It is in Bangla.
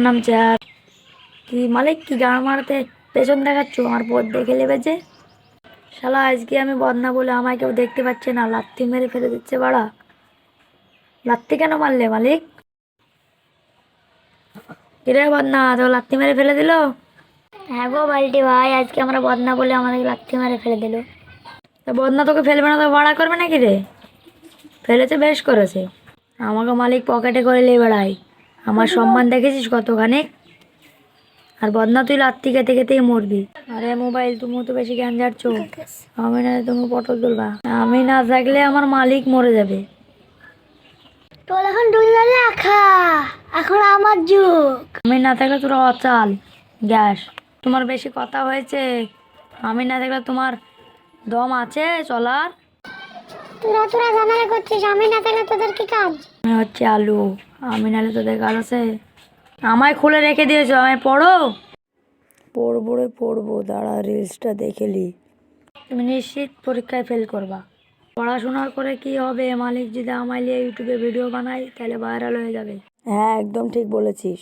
নাম চেয়ার কি মালিক কি গান মারতে পেছন দেখাচ্ছ, আমার পথ দেখে নেবে যে। শালা আজকে আমি বদনা বলে আমায় কেউ দেখতে পাচ্ছে না, লাত্তি মেরে ফেলে দিচ্ছে বাড়া। লাত্তি কেন মারলে মালিক? কিরে বদনা, তো লাত্তি মেরে ফেলে দিল? হ্যাঁ গো বাল্টি ভাই, আজকে আমরা বদনা বলে আমাদের লাত্তি মেরে ফেলে দিল। তা বদনা তোকে ফেলবে না তো ভাড়া করবে নাকি রে? ফেলেছে বেশ করেছে। আমাকে মালিক পকেটে করে নিয়ে বেড়াই, আমার সম্মান দেখেছিস কতখানি। আর বদনা তুই লাত্তি খেতে খেতেই মরবি। আরে মোবাইল তুমি তো বেশি জ্ঞান যাচ্ছ, আমি না তুমি পটল তুলবা, আমি না থাকলে আমার মালিক মরে যাবে। তোর এখন দুনিয়া লেখা, এখন আমার যুগ। আমি না থাকলে তোরা অচাল গ্যাস। তোমার বেশি কথা হয়েছে, আমি না থাকলে তোমার দম আছে চলার? তোরা তোরা ঝামেলা করছিস, আমি না থাকলে তোদের কি কাজ? আমি হচ্ছে আলু, আমি নাহলে তোদের কাজ আছে? আমায় খুলে রেখে দিয়েছো, আমায় পড়ো। পড়বো রে পড়বো, দাঁড়া রিলসটা দেখেলি। তুমি নিশ্চিত পরীক্ষায় ফেল করবা। পড়াশোনা করে কি হবে, মালিক যদি আমায় নিয়ে ইউটিউবে ভিডিও বানাই তাহলে ভাইরাল হয়ে যাবে। হ্যাঁ একদম ঠিক বলেছিস।